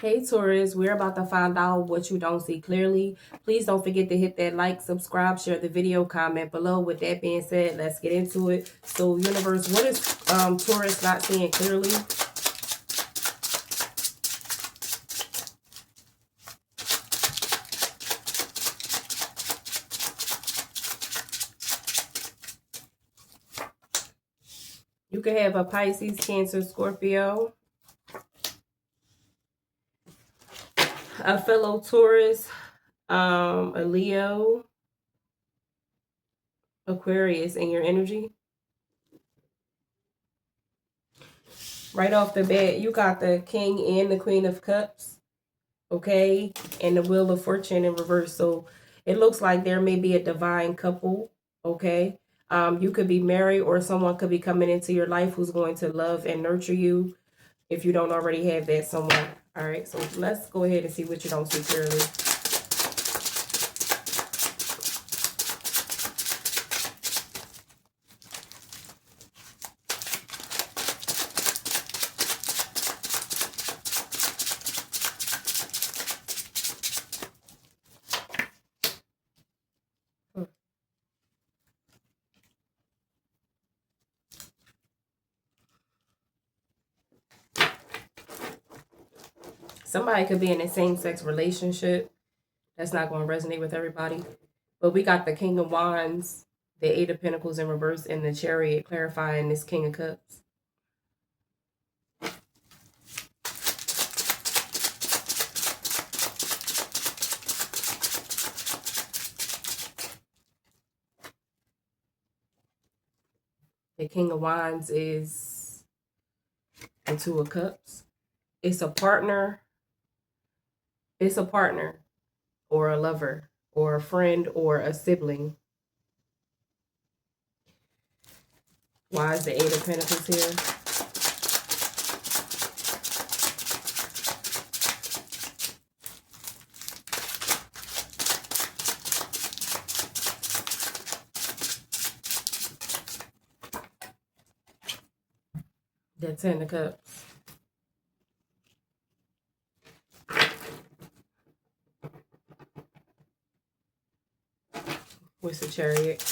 Hey Taurus, we're about to find out what you don't see clearly. Please don't forget to hit that like, subscribe, share the video, comment below. With that being said, let's get into it. So universe, what is Taurus not seeing clearly? You could have a Pisces, Cancer, Scorpio, a fellow Taurus, a Leo, Aquarius in your energy. Right off the bat, you got the King and the Queen of Cups, okay? And the Wheel of Fortune in reverse. So it looks like there may be a divine couple, okay? You could be married, or someone could be coming into your life who's going to love and nurture you if you don't already have that someone. All right, so let's go ahead and see what you don't see clearly. Somebody could be in a same-sex relationship. That's not going to resonate with everybody. But we got the King of Wands, the Eight of Pentacles in reverse, and the Chariot clarifying this King of Cups. The King of Wands is the Two of Cups. It's a partner. It's a partner or a lover or a friend or a sibling. Why is the Eight of Pentacles here? The Ten of Cups. What's the Chariot?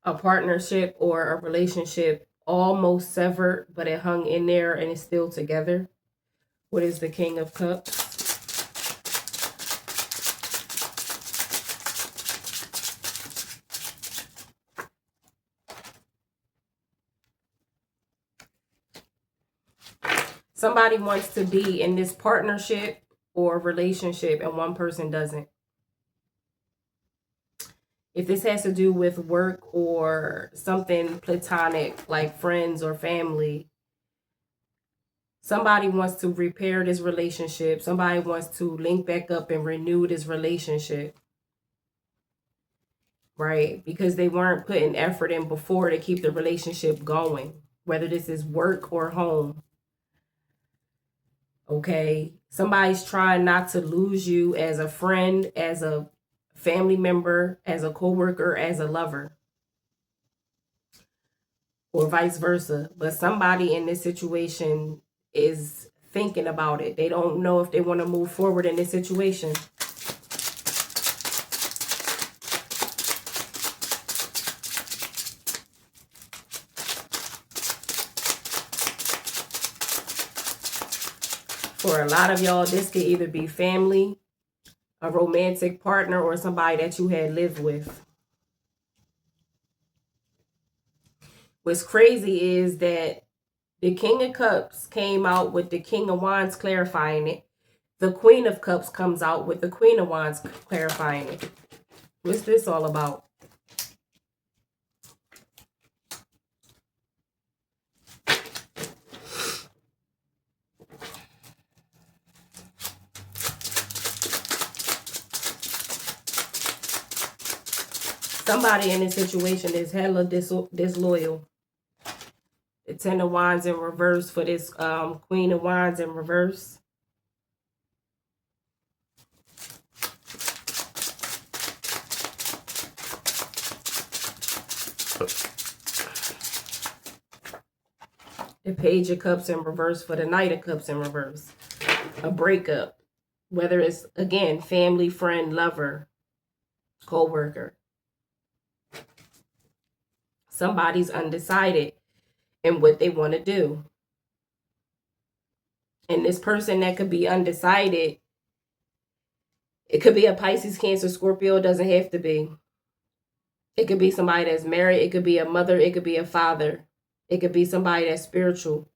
A partnership or a relationship almost severed, but it hung in there and it's still together. What is the King of Cups? Somebody wants to be in this partnership or relationship and one person doesn't. If this has to do with work or something platonic like friends or family, somebody wants to repair this relationship. Somebody wants to link back up and renew this relationship. Right? Because they weren't putting effort in before to keep the relationship going, whether this is work or home. Okay? Somebody's trying not to lose you as a friend, as a family member, as a coworker, as a lover, or vice versa. But somebody in this situation is thinking about it. They don't know if they want to move forward in this situation. For a lot of y'all, this could either be family, a romantic partner, or somebody that you had lived with. What's crazy is that the King of Cups came out with the King of Wands clarifying it. The Queen of Cups comes out with the Queen of Wands clarifying it. What's this all about? Somebody in this situation is hella disloyal. The Ten of Wands in reverse for this Queen of Wands in reverse. The Page of Cups in reverse for the Knight of Cups in reverse. A breakup. Whether it's, again, family, friend, lover, co-worker. Somebody's undecided in what they want to do. And this person that could be undecided, it could be a Pisces, Cancer, Scorpio. It doesn't have to be. It could be somebody that's married. It could be a mother. It could be a father. It could be somebody that's spiritual.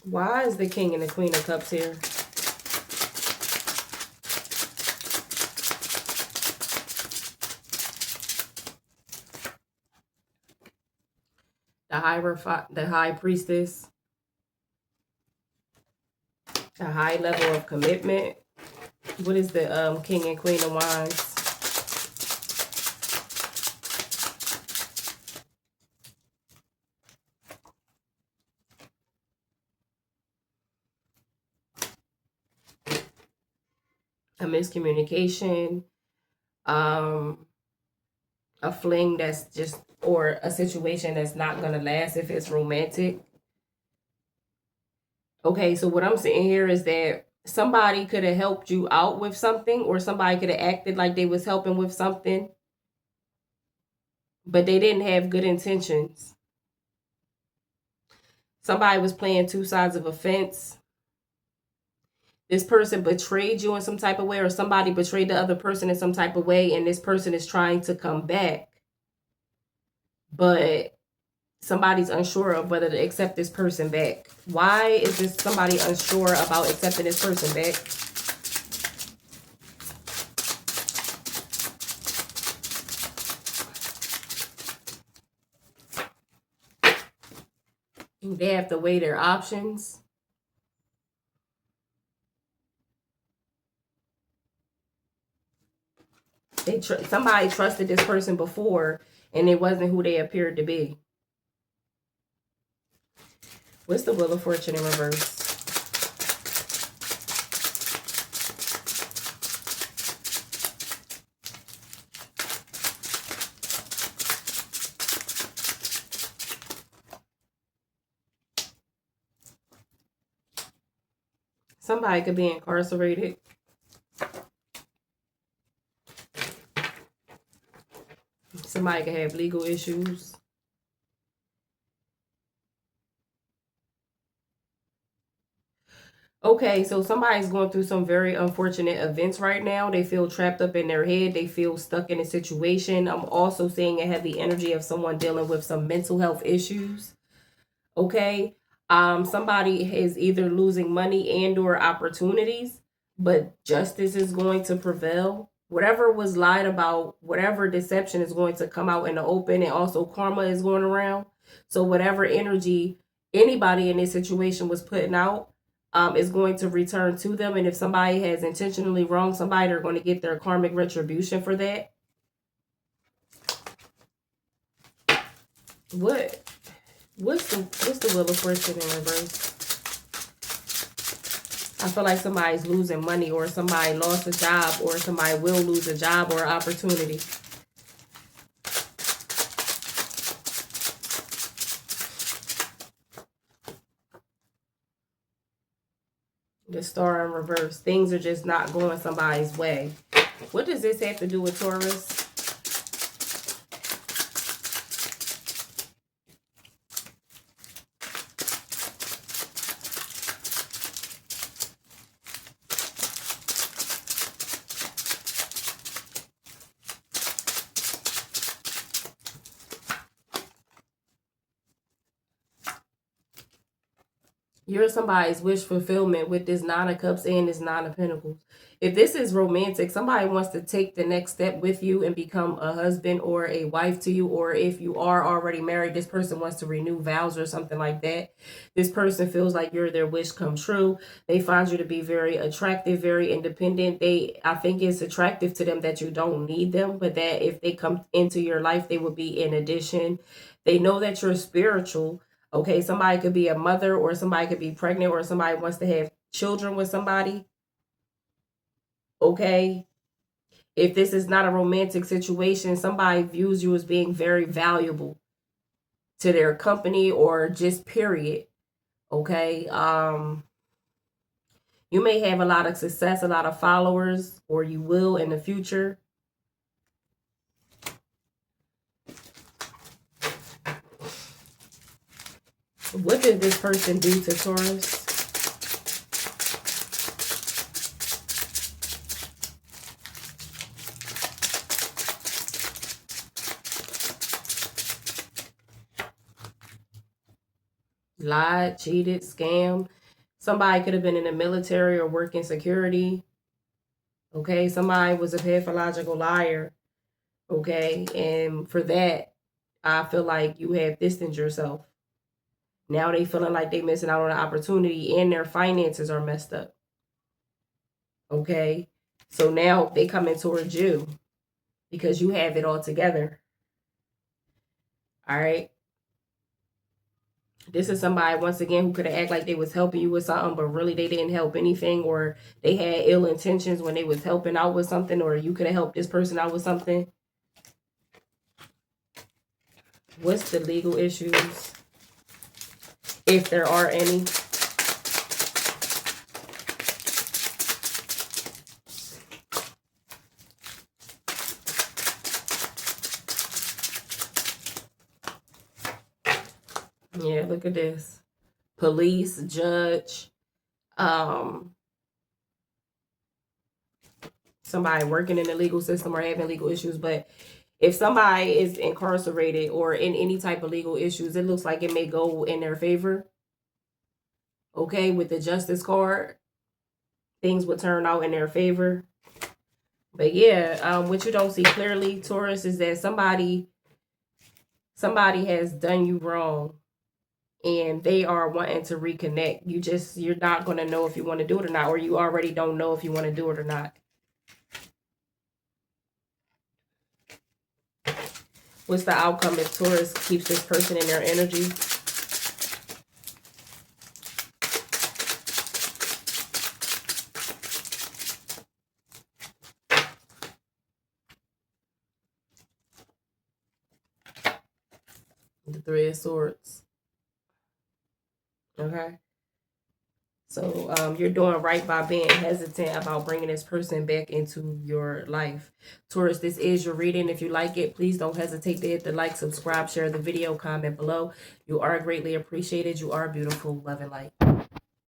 Why is the King and the Queen of Cups here? The High Priestess. A high level of commitment. What is the King and Queen of Wands? A miscommunication. A fling that's just, or a situation that's not going to last if it's romantic. Okay, so what I'm saying here is that somebody could have helped you out with something, or somebody could have acted like they was helping with something, but they didn't have good intentions. Somebody was playing two sides of a fence. This person betrayed you in some type of way, or somebody betrayed the other person in some type of way, and this person is trying to come back. But somebody's unsure of whether to accept this person back. Why is this somebody unsure about accepting this person back? They have to weigh their options. Somebody trusted this person before, and it wasn't who they appeared to be. What's the Wheel of Fortune in reverse? Somebody could be incarcerated. Somebody could have legal issues. Okay, so somebody's going through some very unfortunate events right now. They feel trapped up in their head. They feel stuck in a situation. I'm also seeing a heavy energy of someone dealing with some mental health issues. Okay, somebody is either losing money and or opportunities, but justice is going to prevail. Whatever was lied about, whatever deception is going to come out in the open, and also karma is going around. So whatever energy anybody in this situation was putting out, is going to return to them. And if somebody has intentionally wronged somebody, they're going to get their karmic retribution for that. What's the Wheel of Fortune in reverse? I feel like somebody's losing money, or somebody lost a job, or somebody will lose a job or opportunity. The Star in reverse. Things are just not going somebody's way. What does this have to do with Taurus? You're somebody's wish fulfillment with this Nine of Cups and this Nine of Pentacles. If this is romantic, somebody wants to take the next step with you and become a husband or a wife to you. Or if you are already married, this person wants to renew vows or something like that. This person feels like you're their wish come true. They find you to be very attractive, very independent. I think it's attractive to them that you don't need them, but that if they come into your life, they will be in addition. They know that you're spiritual. Okay, somebody could be a mother, or somebody could be pregnant, or somebody wants to have children with somebody. Okay, if this is not a romantic situation, somebody views you as being very valuable to their company or just period. Okay, you may have a lot of success, a lot of followers, or you will in the future. What did this person do to Taurus? Lied, cheated, scammed. Somebody could have been in the military or working security. Okay, somebody was a pathological liar. Okay, and for that, I feel like you have distanced yourself. Now they feeling like they missing out on an opportunity, and their finances are messed up. Okay, so now they coming towards you because you have it all together. All right. This is somebody, once again, who could have acted like they was helping you with something, but really they didn't help anything, or they had ill intentions when they was helping out with something, or you could have helped this person out with something. What's the legal issues, if there are any? Yeah, look at this. Police, judge, somebody working in the legal system or having legal issues. But if somebody is incarcerated or in any type of legal issues, it looks like it may go in their favor. Okay, with the justice card, things would turn out in their favor. But yeah, what you don't see clearly, Taurus, is that somebody has done you wrong, and they are wanting to reconnect. You're not going to know if you want to do it or not, or you already don't know if you want to do it or not. What's the outcome if Taurus keeps this person in their energy? The Three of Swords. Okay. So you're doing right by being hesitant about bringing this person back into your life. Taurus, this is your reading. If you like it, please don't hesitate to hit the like, subscribe, share the video, comment below. You are greatly appreciated. You are beautiful. Love and light.